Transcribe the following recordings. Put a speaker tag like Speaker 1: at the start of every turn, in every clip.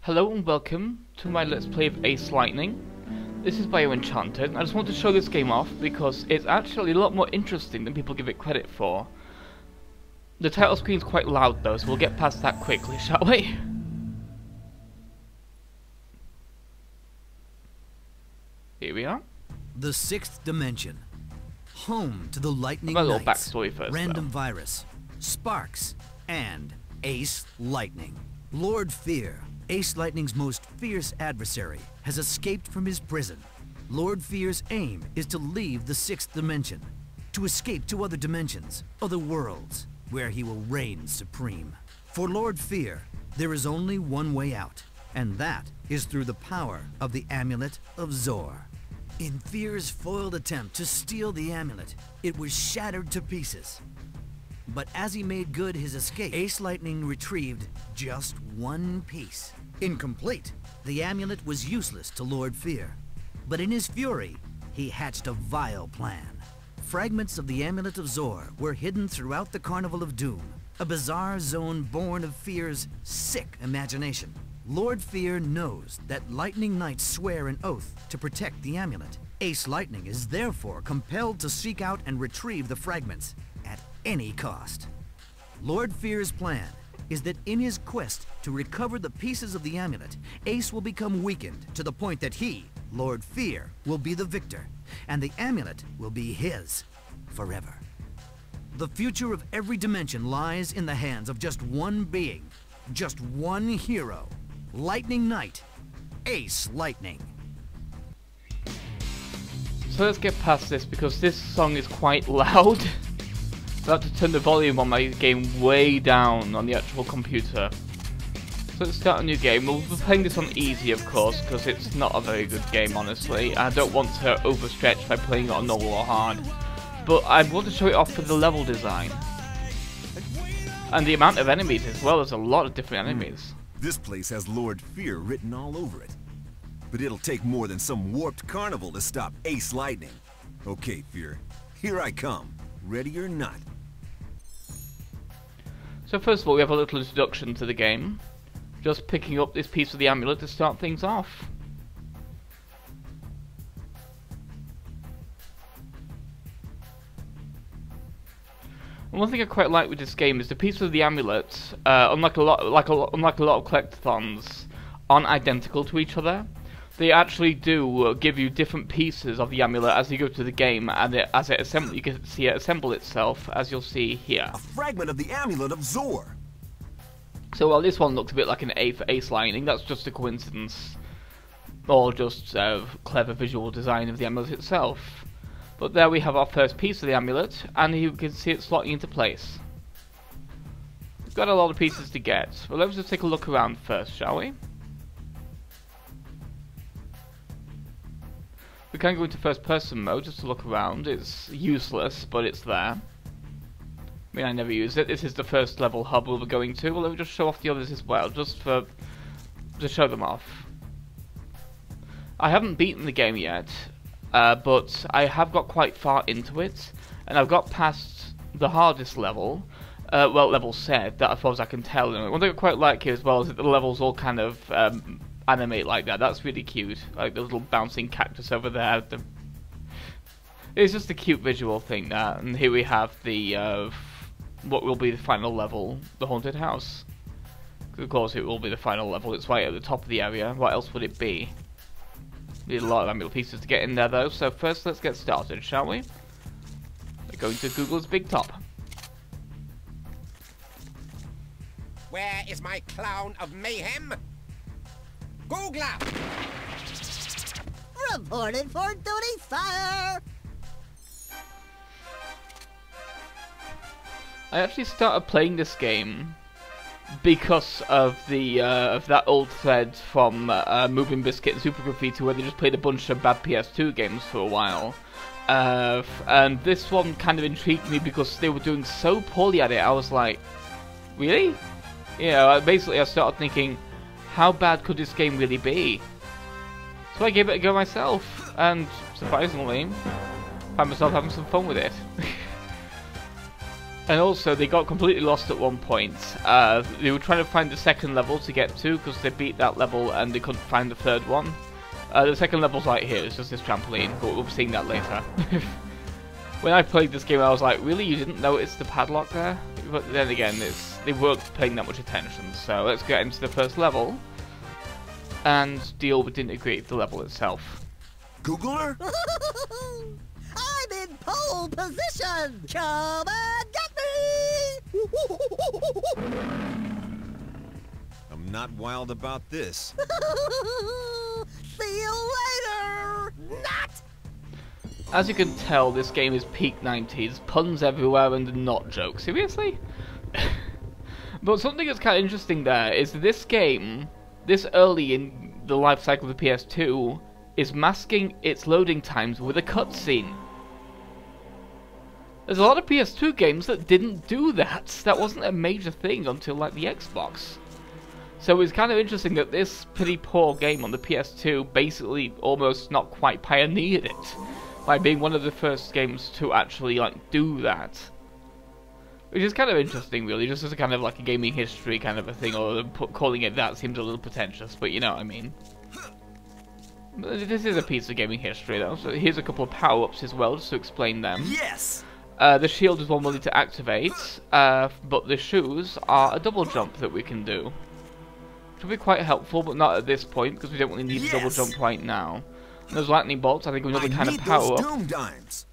Speaker 1: Hello and welcome to my Let's Play of Ace Lightning. This is by Enchanted. I just want to show this game off because it's actually a lot more interesting than people give it credit for. The title screen's quite loud though, so we'll get past that quickly, shall we? Here we are.
Speaker 2: The sixth dimension. Home to the lightning
Speaker 1: A little
Speaker 2: knights,
Speaker 1: backstory first,
Speaker 2: random virus, sparks, and Ace Lightning. Lord Fear, Ace Lightning's most fierce adversary, has escaped from his prison. Lord Fear's aim is to leave the sixth dimension, to escape to other dimensions, other worlds, where he will reign supreme. For Lord Fear, there is only one way out, and that is through the power of the Amulet of Zor. In Fear's foiled attempt to steal the amulet, it was shattered to pieces. But as he made good his escape, Ace Lightning retrieved just one piece. Incomplete, the amulet was useless to Lord Fear. But in his fury, he hatched a vile plan. Fragments of the Amulet of Zor were hidden throughout the Carnival of Doom, a bizarre zone born of Fear's sick imagination. Lord Fear knows that Lightning Knights swear an oath to protect the amulet. Ace Lightning is therefore compelled to seek out and retrieve the fragments at any cost. Lord Fear's plan is that in his quest to recover the pieces of the amulet, Ace will become weakened to the point that he, Lord Fear, will be the victor, and the amulet will be his forever. The future of every dimension lies in the hands of just one being, just one hero. Lightning Knight, Ace Lightning.
Speaker 1: So let's get past this because this song is quite loud. I have to turn the volume on my game way down on the actual computer. So let's start a new game. We'll be playing this on easy, of course, because it's not a very good game, honestly. I don't want to overstretch by playing it on normal or hard. But I want to show it off for the level design. And the amount of enemies as well. There's a lot of different enemies.
Speaker 3: This place has Lord Fear written all over it. But it'll take more than some warped carnival to stop Ace Lightning. Okay, Fear, here I come. Ready or not.
Speaker 1: So first of all, we have a little introduction to the game. Just picking up this piece of the amulet to start things off. And one thing I quite like with this game is the pieces of the amulet, unlike a lot of collectathons, aren't identical to each other. They actually do give you different pieces of the amulet as you go through the game, and you can see it assemble itself, as you'll see here.
Speaker 3: A fragment of the Amulet of Zor.
Speaker 1: So while this one looks a bit like an A for Ace Lightning, that's just a coincidence, or just clever visual design of the amulet itself. But there we have our first piece of the amulet, and you can see it slotting into place. We've got a lot of pieces to get, but let's just take a look around first, shall we? We can go into first person mode just to look around. It's useless, but it's there. I mean, I never use it. This is the first level hub we'll be going to. Well, let me just show off the others as well, just to show them off. I haven't beaten the game yet, but I have got quite far into it, and I've got past the hardest level. Well, level said, that as far as I can tell. And one thing I quite like here as well is that the levels all kind of animate like that. That's really cute. Like the little bouncing cactus over there. It's just a cute visual thing, that. And here we have the what will be the final level, the haunted house. Of course, it will be the final level. It's right at the top of the area. What else would it be? Need a lot of amulet pieces to get in there, though. So first, let's get started, shall we? We're going to Google's Big Top.
Speaker 4: Where is my clown of mayhem? Googler!
Speaker 5: Reported for duty, sire!
Speaker 1: I actually started playing this game because of the of that old thread from Moving Biscuit and Super Graffiti, where they just played a bunch of bad PS2 games for a while. And this one kind of intrigued me because they were doing so poorly at it. I was like, really? You know, basically I started thinking, how bad could this game really be? So I gave it a go myself, and surprisingly, found myself having some fun with it. And also, they got completely lost at one point. They were trying to find the second level to get to, because they beat that level and they couldn't find the third one. The second level's right here, it's just this trampoline, but we'll be seeing that later. When I played this game, I was like, really, you didn't notice the padlock there? But then again, they weren't paying that much attention, so let's get into the first level and deal with the integrity of the level itself.
Speaker 3: Googler?
Speaker 5: I'm in pole position! Come and get me!
Speaker 3: I'm not wild about this.
Speaker 5: See you later! Not!
Speaker 1: As you can tell, this game is peak 90s, puns everywhere and not jokes. Seriously? But something that's kind of interesting there is this game, this early in the life cycle of the PS2, is masking its loading times with a cutscene. There's a lot of PS2 games that didn't do that. That wasn't a major thing until like the Xbox. So it's kind of interesting that this pretty poor game on the PS2 basically almost not quite pioneered it by being one of the first games to actually like do that. Which is kind of interesting really, just as a kind of like a gaming history kind of a thing, or calling it that seems a little pretentious, but you know what I mean. This is a piece of gaming history though, so here's a couple of power-ups as well, just to explain them.
Speaker 3: Yes!
Speaker 1: The shield is one we'll need to activate, but the shoes are a double jump that we can do. Which will be quite helpful, but not at this point, because we don't really need a double jump right now. And those lightning bolts, I think, are another kind of power-up.
Speaker 3: Doom dimes.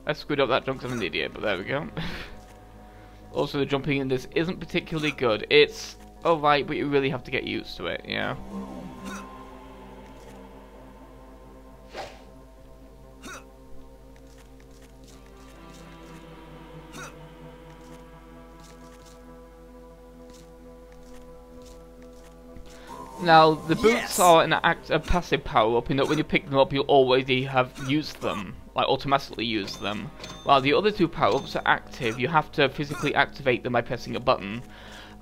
Speaker 1: I screwed up that jump because I'm an idiot, but there we go. Also, the jumping in this isn't particularly good. It's alright, but you really have to get used to it, yeah. Now, the boots are a passive power-up in that when you pick them up, you'll already have used them, like automatically used them. While the other two power-ups are active, you have to physically activate them by pressing a button.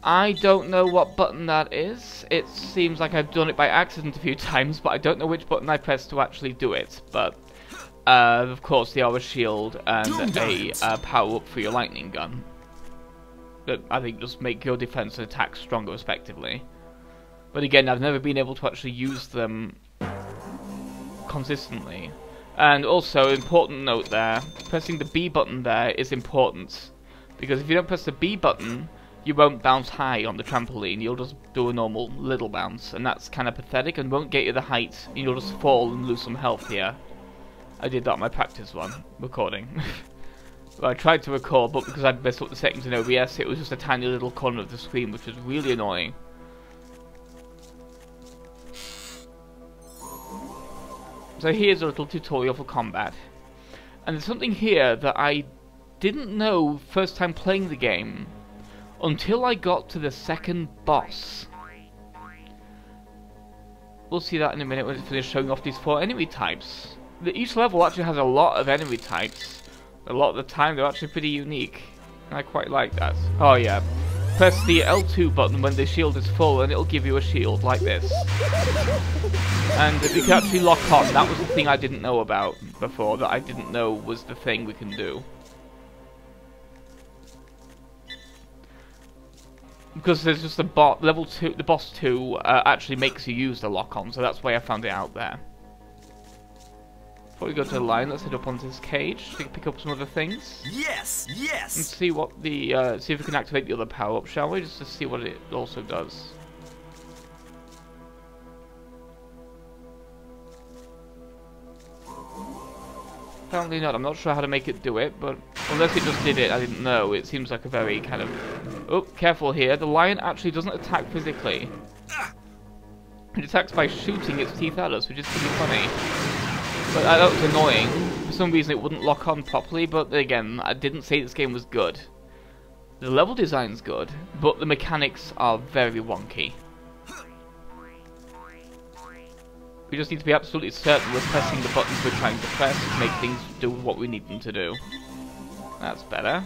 Speaker 1: I don't know what button that is. It seems like I've done it by accident a few times, but I don't know which button I pressed to actually do it. But, of course, they are a shield and a power-up for your lightning gun. That I think just make your defense and attack stronger, respectively. But again, I've never been able to actually use them consistently. And also, important note there, pressing the B button there is important. Because if you don't press the B button, you won't bounce high on the trampoline, you'll just do a normal little bounce. And that's kind of pathetic and won't get you the height, and you'll just fall and lose some health here. I did that on my practice one, recording. Well, I tried to record, but because I'd messed up the settings in OBS, it was just a tiny little corner of the screen, which was really annoying. So here's a little tutorial for combat. And there's something here that I didn't know first time playing the game until I got to the second boss. We'll see that in a minute when I finish showing off these 4 enemy types. Each level actually has a lot of enemy types. A lot of the time they're actually pretty unique. And I quite like that. Oh yeah. Press the L2 button when the shield is full and it'll give you a shield like this. And if you can actually lock on, that was the thing I didn't know about before, that I didn't know was the thing we can do. Because there's just a level 2, the boss 2 actually makes you use the lock on, so that's why I found it out there. Before we go to the line, let's head up onto this cage to pick up some other things.
Speaker 3: Yes, yes.
Speaker 1: And see what the see if we can activate the other power up, shall we? Just to see what it also does. Apparently not. I'm not sure how to make it do it, but unless it just did it, I didn't know. It seems like a very kind of... Oh, careful here. The lion actually doesn't attack physically. It attacks by shooting its teeth at us, which is pretty funny. But that was annoying. For some reason it wouldn't lock on properly, but again, I didn't say this game was good. The level design's good, but the mechanics are very wonky. We just need to be absolutely certain we're pressing the buttons we're trying to press to make things do what we need them to do. That's better.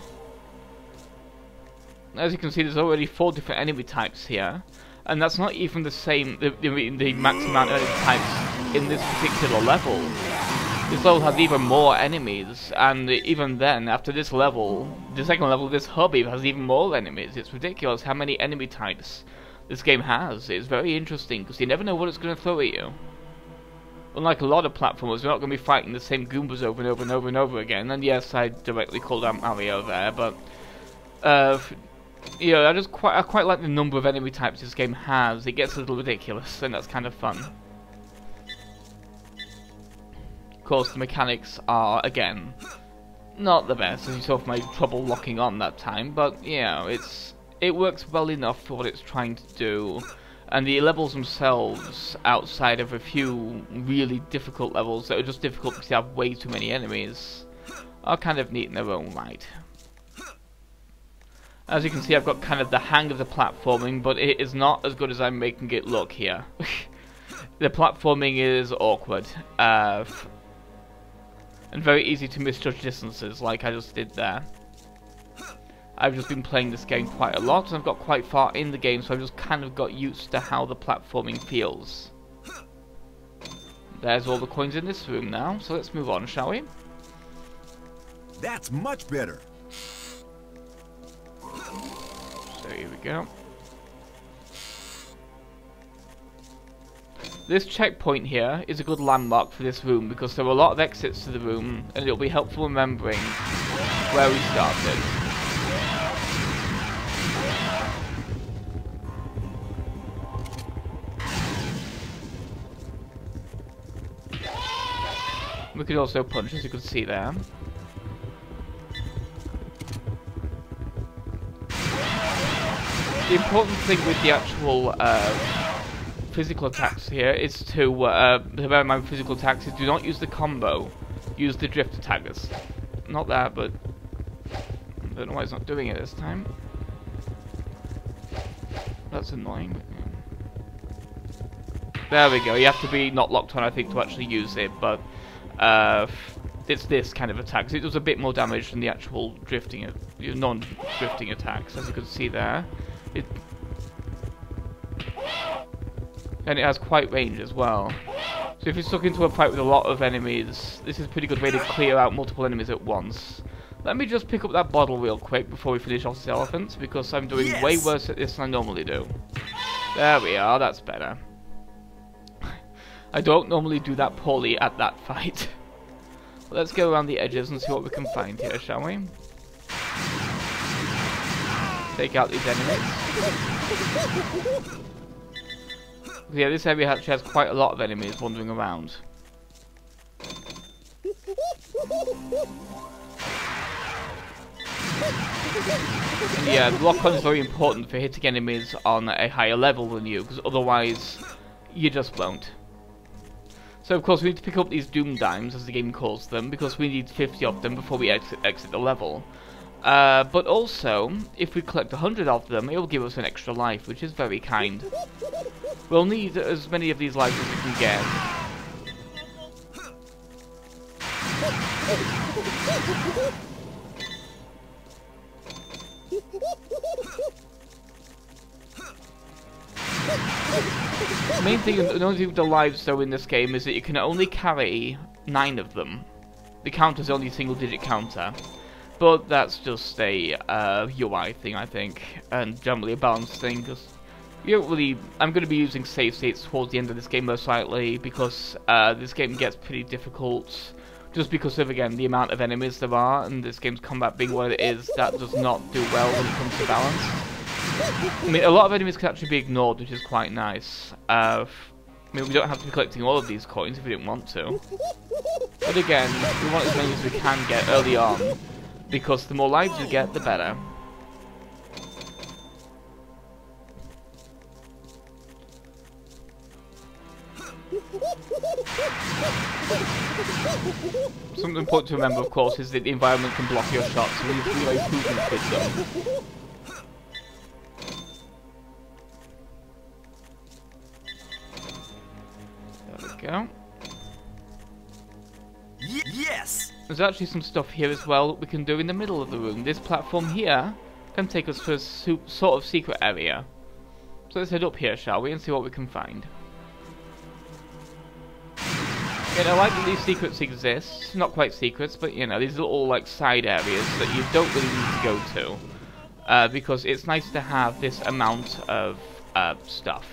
Speaker 1: As you can see, there's already 4 different enemy types here. And that's not even the same, the max amount of enemy types in this particular level. This level has even more enemies, and even then, after this level, the second level of this hub even has even more enemies. It's ridiculous how many enemy types this game has. It's very interesting, because you never know what it's going to throw at you. Unlike a lot of platformers, we're not going to be fighting the same Goombas over and over and over and over again. And yes, I directly called out Mario there, but you know, I quite like the number of enemy types this game has. It gets a little ridiculous, and that's kind of fun. Of course, the mechanics are, again, not the best, as you saw from my trouble locking on that time, but, you know, it works well enough for what it's trying to do, and the levels themselves, outside of a few really difficult levels that are just difficult because you have way too many enemies, are kind of neat in their own right. As you can see, I've got kind of the hang of the platforming, but it is not as good as I'm making it look here. The platforming is awkward, and very easy to misjudge distances, like I just did there. I've just been playing this game quite a lot, and I've got quite far in the game, so I've just kind of got used to how the platforming feels. There's all the coins in this room now, so let's move on, shall we?
Speaker 3: That's much better.
Speaker 1: So here we go. This checkpoint here is a good landmark for this room because there are a lot of exits to the room, and it'll be helpful remembering where we started. We could also punch, as you can see there. The important thing with the actual physical attacks here is to bear in mind physical attacks is do not use the combo, use the drift attackers. Not that, but I don't know why it's not doing it this time. That's annoying. There we go. You have to be not locked on, I think, to actually use it, but it's this kind of attack. So it does a bit more damage than the actual drifting, non-drifting attacks, as you can see there. And it has quite range as well. So if you're stuck into a fight with a lot of enemies, this is a pretty good way to clear out multiple enemies at once. Let me just pick up that bottle real quick before we finish off this elephant, because I'm doing way worse at this than I normally do. There we are, that's better. I don't normally do that poorly at that fight. Let's go around the edges and see what we can find here, shall we? Take out these enemies. Yeah, this area actually has quite a lot of enemies wandering around. And yeah, the lock-on is very important for hitting enemies on a higher level than you, because otherwise you just won't. So of course we need to pick up these Doom Dimes, as the game calls them, because we need 50 of them before we exit the level. But also, if we collect 100 of them, it will give us an extra life, which is very kind. We'll need as many of these lives as we can get. The main thing, the only thing with the lives though in this game is that you can only carry 9 of them. The counter's only a single-digit counter. But that's just a UI thing, I think, and generally a balance thing, because you don't really... I'm going to be using save states towards the end of this game most likely, because this game gets pretty difficult, just because of, again, the amount of enemies there are, and this game's combat being what it is, that does not do well when it comes to balance. I mean, a lot of enemies can actually be ignored, which is quite nice. I mean, we don't have to be collecting all of these coins if we didn't want to. But again, we want as many as we can get early on, because the more lives you get, the better. Something important to remember, of course, is that the environment can block your shots, so we need to be very prudent with them. There we go.
Speaker 3: Yes!
Speaker 1: There's actually some stuff here as well that we can do in the middle of the room. This platform here can take us to a sort of secret area. So let's head up here, shall we, and see what we can find. You know, I like that these secrets exist. Not quite secrets, but you know, these are all like side areas that you don't really need to go to. Because it's nice to have this amount of stuff.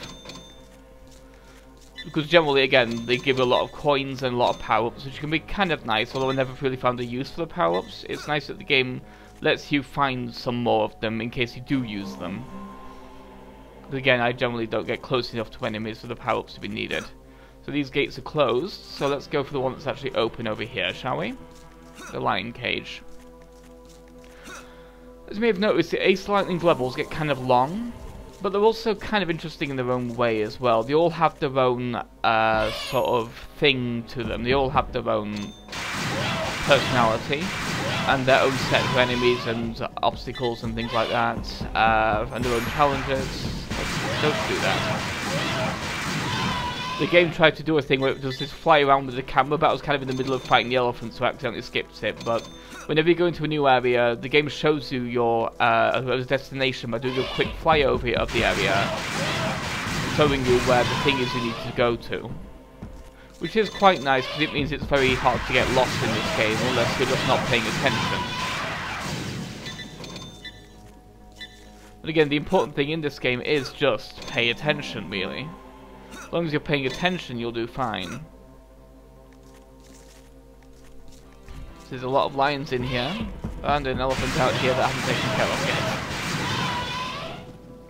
Speaker 1: Because generally, again, they give a lot of coins and a lot of power-ups, which can be kind of nice, although I never really found a use for the power-ups. It's nice that the game lets you find some more of them in case you do use them. But again, I generally don't get close enough to enemies for the power-ups to be needed. So these gates are closed, so let's go for the one that's actually open over here, shall we? The lion cage. As you may have noticed, the Ace Lightning levels get kind of long, but they're also kind of interesting in their own way as well. They all have their own sort of thing to them. They all have their own personality and their own set of enemies and obstacles and things like that, and their own challenges. Don't do that. The game tried to do a thing where it does this fly around with the camera, but I was kind of in the middle of fighting the elephant, so I accidentally skipped it. But whenever you go into a new area, the game shows you your destination by doing a quick flyover of the area, showing you where the thing is you need to go to. Which is quite nice, because it means it's very hard to get lost in this game, unless you're just not paying attention. But again, the important thing in this game is just pay attention, really. As long as you're paying attention, you'll do fine. There's a lot of lions in here, and an elephant out here that I haven't taken care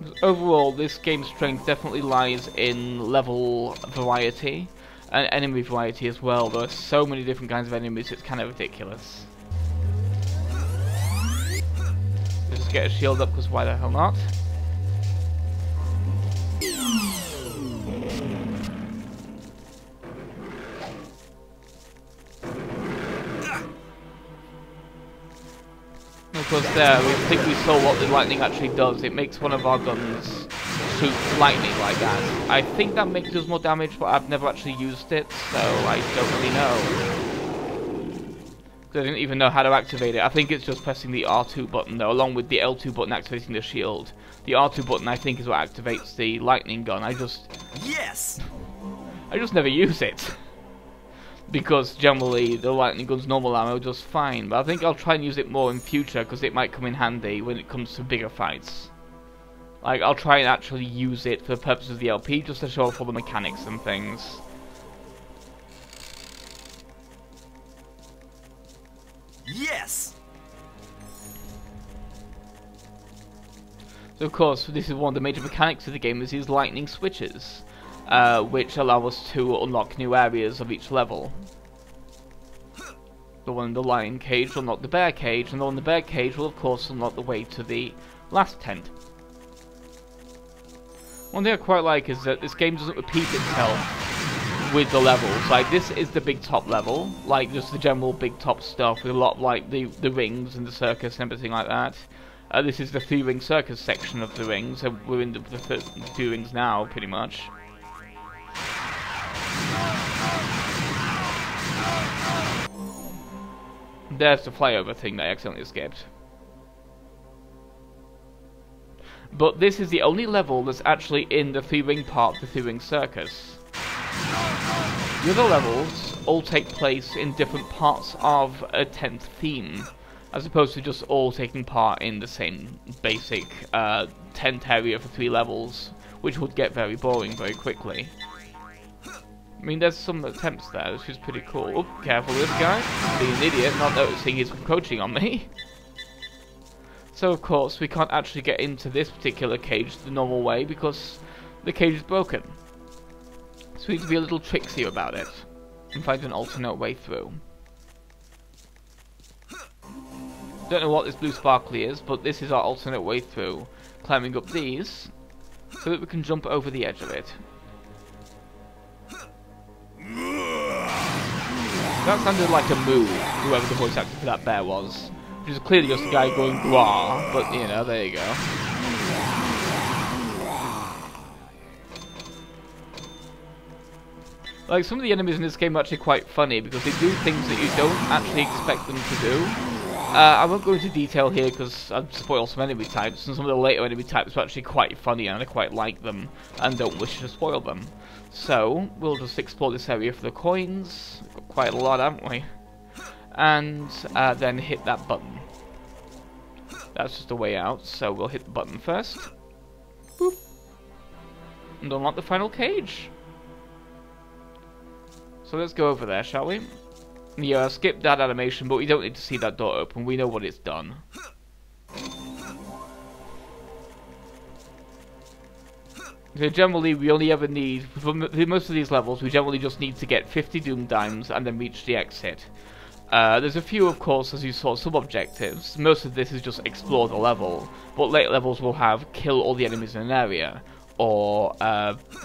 Speaker 1: of yet. Overall, this game's strength definitely lies in level variety, and enemy variety as well. There are so many different kinds of enemies, it's kind of ridiculous. Let's just get a shield up, because why the hell not? Of course, there, we think we saw what the lightning actually does. It makes one of our guns shoot lightning like that. I think that makes us more damage, but I've never actually used it, so I don't really know. I didn't even know how to activate it. I think it's just pressing the R2 button, though, along with the L2 button activating the shield. The R2 button, I think, is what activates the lightning gun. I just never use it. Because generally the lightning gun's normal ammo just fine, but I think I'll try and use it more in future because it might come in handy when it comes to bigger fights. Like, I'll try and actually use it for the purpose of the LP just to show off all the mechanics and things.
Speaker 3: Yes!
Speaker 1: So of course, this is one of the major mechanics of the game, is these lightning switches. Which allow us to unlock new areas of each level. The one in the lion cage will unlock the bear cage, and the one in the bear cage will of course unlock the way to the last tent. One thing I quite like is that this game doesn't repeat itself with the levels. Like, this is the big top level, like just the general big top stuff with a lot of like the rings and the circus and everything like that. This is the 3-ring circus section of the rings, so we're in the 2 rings now, pretty much. There's the flyover thing that I accidentally escaped. But this is the only level that's actually in the 3-ring part of the 3-ring circus. The other levels all take place in different parts of a tent theme, as opposed to just all taking part in the same basic tent area for 3 levels, which would get very boring very quickly. I mean, there's some attempts there, which is pretty cool. Oh, careful, this guy. Being an idiot, not noticing he's encroaching on me. So, of course, we can't actually get into this particular cage the normal way because the cage is broken. So we need to be a little tricksy about it and find an alternate way through. Don't know what this blue sparkly is, but this is our alternate way through. Climbing up these so that we can jump over the edge of it. That sounded like a moo, whoever the voice actor for that bear was. Which is clearly just a guy going gwah, but you know, there you go. Like, some of the enemies in this game are actually quite funny because they do things that you don't actually expect them to do. I won't go into detail here because I'd spoil some enemy types, and some of the later enemy types are actually quite funny and I quite like them and don't wish to spoil them. So, we'll just explore this area for the coins. We've got quite a lot, haven't we? And then hit that button. That's just a way out, so we'll hit the button first. Boop. And unlock the final cage. So let's go over there, shall we? Yeah, skip that animation, but we don't need to see that door open. We know what it's done. So generally, we only ever need, for most of these levels, we generally just need to get 50 Doom Dimes and then reach the exit. There's a few, of course, as you saw, sub-objectives. Most of this is just explore the level, but later levels will have kill all the enemies in an area, or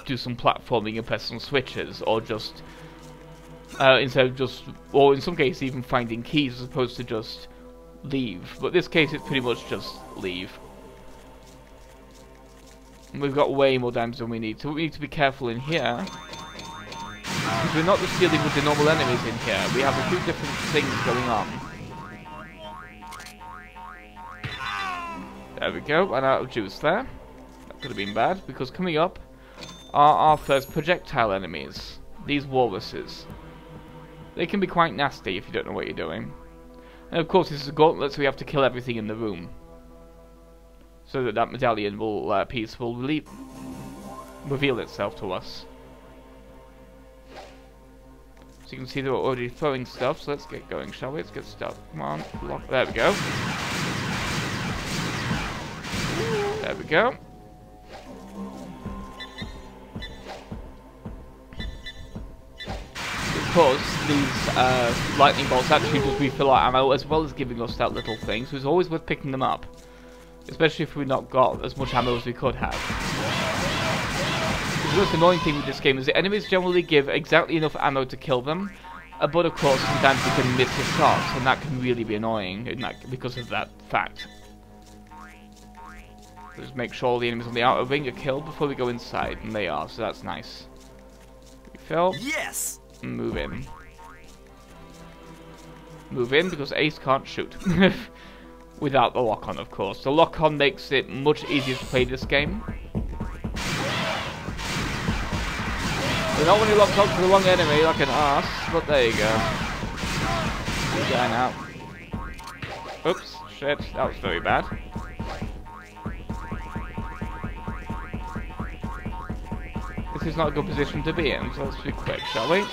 Speaker 1: do some platforming and press some switches, or just, instead of just, or in some cases even finding keys as opposed to just leave. But in this case, it's pretty much just leave. We've got way more dimes than we need, so we need to be careful in here. Because we're not just dealing with the normal enemies in here, we have a few different things going on. There we go, ran out of juice there. That could have been bad, because coming up are our first projectile enemies. These walruses. They can be quite nasty if you don't know what you're doing. And of course this is a gauntlet, so we have to kill everything in the room. So that that medallion will piece will reveal itself to us. So you can see they're already throwing stuff, so let's get going, shall we? Let's get stuff. Come on, block. There we go. There we go. Of course, these lightning bolts actually just refill our ammo as well as giving us that little thing, so it's always worth picking them up. Especially if we've not got as much ammo as we could have. The most annoying thing with this game is the enemies generally give exactly enough ammo to kill them, but of course sometimes you can miss your shots, and that can really be annoying because of that fact. Just make sure all the enemies on the outer ring are killed before we go inside, and they are, so that's nice. Refill.
Speaker 3: Yes!
Speaker 1: And move in. Move in because Ace can't shoot. Without the lock-on, of course. The lock-on makes it much easier to play this game. We're not when you locked onto the wrong enemy like an arse, but there you go. Good guy now. Oops, shit, that was very bad. This is not a good position to be in, so let's be quick, shall we?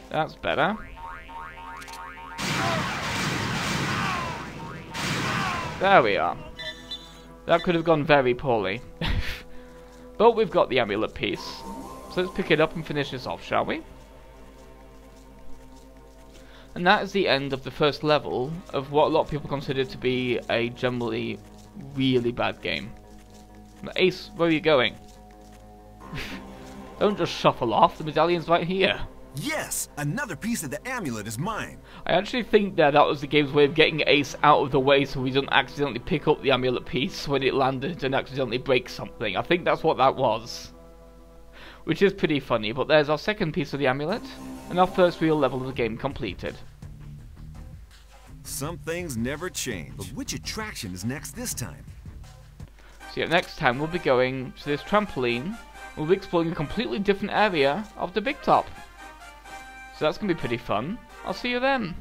Speaker 1: That's better. There we are. That could have gone very poorly. But we've got the amulet piece. So let's pick it up and finish this off, shall we? And that is the end of the first level of what a lot of people consider to be a generally really bad game. Ace, where are you going? Don't just shuffle off, the medallion's right here.
Speaker 3: Yes! Another piece of the amulet is mine!
Speaker 1: I actually think that was the game's way of getting Ace out of the way so we don't accidentally pick up the amulet piece when it landed and accidentally break something. I think that's what that was. Which is pretty funny, but there's our second piece of the amulet, and our first real level of the game completed.
Speaker 3: Some things never change. But which attraction is next this time?
Speaker 1: So yeah, next time we'll be going to this trampoline. We'll be exploring a completely different area of the Big Top. So that's going to be pretty fun. I'll see you then.